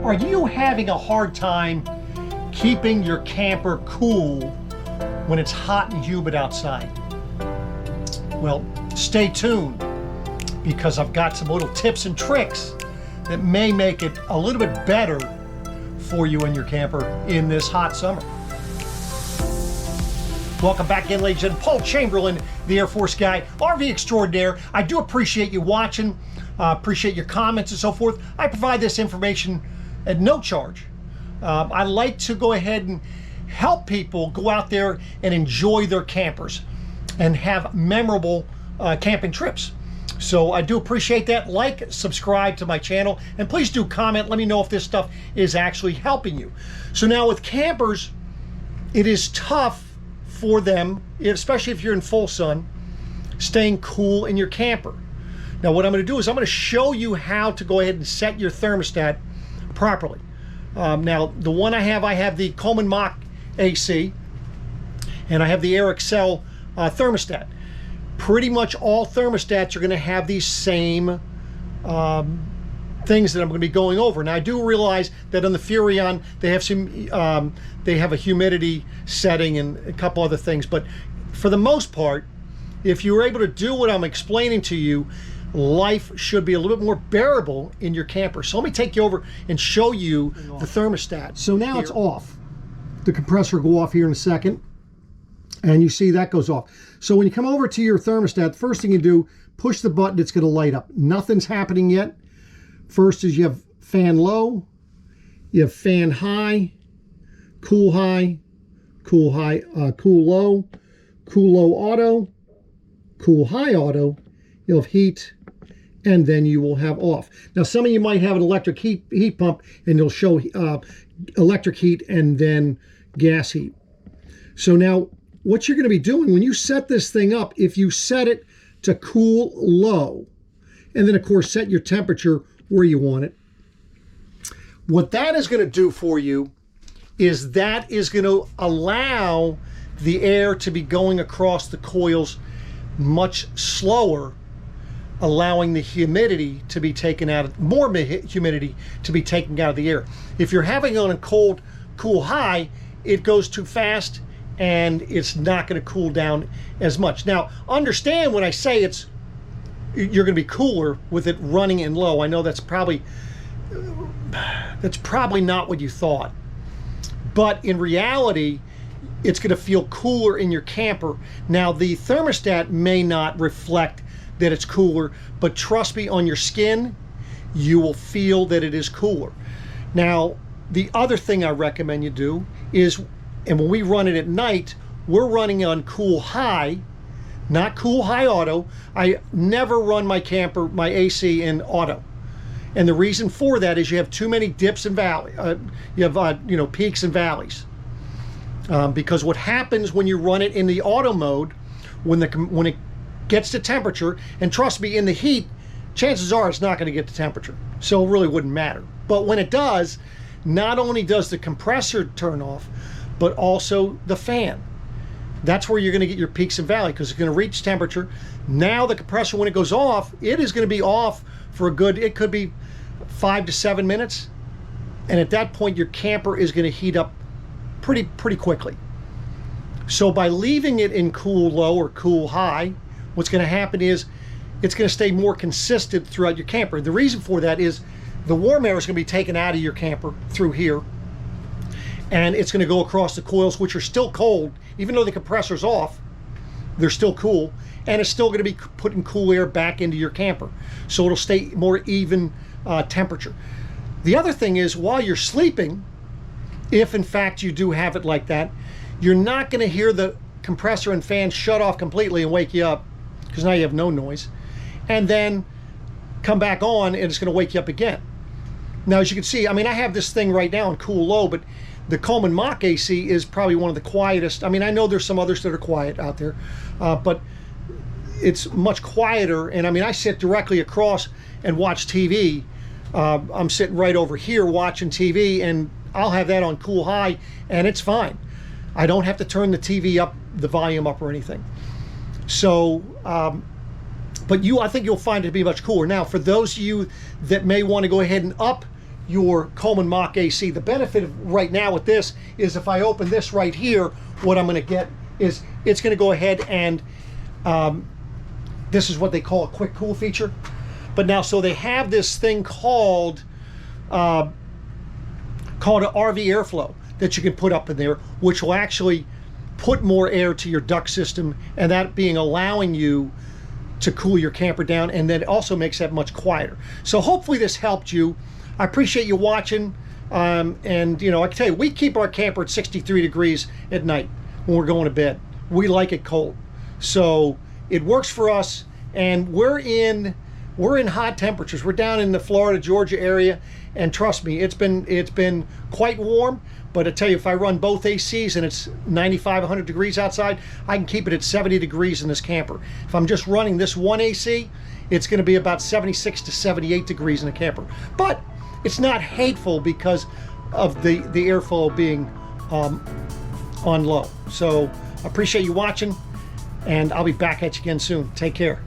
Are you having a hard time keeping your camper cool when it's hot and humid outside? Well, stay tuned, because I've got some little tips and tricks that may make it a little bit better for you and your camper in this hot summer. Welcome back in, ladies and gentlemen. Paul Chamberlain, the Air Force guy, RV extraordinaire. I do appreciate you watching, appreciate your comments and so forth. I provide this information at no charge. I like to go ahead and help people go out there and enjoy their campers and have memorable camping trips. So I do appreciate that. Like, subscribe to my channel, and please do comment. Let me know if this stuff is actually helping you. So now with campers, it is tough for them, especially if you're in full sun, staying cool in your camper. Now what I'm going to do is I'm going to show you how to go ahead and set your thermostat properly. Now the one I have the 𝚘𝚘𝚎 AC, and I have the 𝚘𝚘𝚎 thermostat. Pretty much all thermostats are going to have these same things that I'm going to be going over. Now I do realize that on the Furrion they have some they have a humidity setting and a couple other things, but for the most part, if you're able to do what I'm explaining to you, life should be a little bit more bearable in your camper. So let me take you over and show you the thermostat. So now it's off. The compressor will go off here in a second, and you see that goes off. So when you come over to your thermostat, the first thing you do, push the button, it's going to light up. Nothing's happening yet. First is you have fan low, you have fan high, cool high, cool low, cool low auto, cool high auto. You'll have heat, and then you will have off. Now some of you might have an electric heat pump, and you'll show electric heat and then gas heat. So now what you're going to be doing when you set this thing up, if you set it to cool low, and then of course set your temperature where you want it, what that is going to do for you is that is going to allow the air to be going across the coils much slower, allowing the humidity to be taken out of, more humidity to be taken out of the air. If you're having on a cold, cool high, it goes too fast and it's not going to cool down as much. Now, understand when I say you're going to be cooler with it running in low. I know that's probably not what you thought, but in reality, it's going to feel cooler in your camper. Now, the thermostat may not reflect that it's cooler, but trust me, on your skin, you will feel that it is cooler. Now, the other thing I recommend you do is, and when we run it at night, we're running on cool high, not cool high auto. I never run my camper, my AC in auto. And the reason for that is you have too many dips and valleys. You have peaks and valleys. Because what happens when you run it in the auto mode, when it gets to temperature, and trust me, in the heat, chances are it's not going to get to temperature, so it really wouldn't matter. But when it does, not only does the compressor turn off, but also the fan. That's where you're going to get your peaks and valleys, because it's going to reach temperature. Now the compressor, when it goes off, it is going to be off for a good, it could be 5 to 7 minutes, and at that point your camper is going to heat up pretty quickly. So by leaving it in cool low or cool high, what's going to happen is it's going to stay more consistent throughout your camper. The reason for that is the warm air is going to be taken out of your camper through here, and it's going to go across the coils, which are still cold. Even though the compressor's off, they're still cool, and it's still going to be putting cool air back into your camper. So it'll stay more even temperature. The other thing is, while you're sleeping, if in fact you do have it like that, you're not going to hear the compressor and fan shut off completely and wake you up, because now you have no noise, and then come back on and it's going to wake you up again. Now, as you can see, I mean, I have this thing right now in cool low, but the 𝚘𝚎𝚎 AC is probably one of the quietest. I mean, I know there's some others that are quiet out there, but it's much quieter. And I mean, I sit directly across and watch TV. I'm sitting right over here watching TV, and I'll have that on cool high, and it's fine. I don't have to turn the TV up, the volume up or anything. So, but I think you'll find it to be much cooler. Now, for those of you that may want to go ahead and up your 𝚘𝚘𝚎 Mach AC. The benefit of right now with this is if I open this right here, what I'm going to get is it's going to go ahead and this is what they call a quick cool feature. But now, so they have this thing called an RV airflow that you can put up in there, which will actually put more air to your duct system, and that being allowing you to cool your camper down, and then it also makes that much quieter. So hopefully this helped you. I appreciate you watching, and you know, I can tell you, we keep our camper at 63 degrees at night when we're going to bed. We like it cold, so it works for us, and we're in hot temperatures. We're down in the Florida, Georgia area, and trust me, it's been quite warm. But I tell you, if I run both ACs and it's 95, 100 degrees outside, I can keep it at 70 degrees in this camper. If I'm just running this one AC, it's going to be about 76 to 78 degrees in the camper. But it's not hateful because of the airflow being on low. So I appreciate you watching, and I'll be back at you again soon. Take care.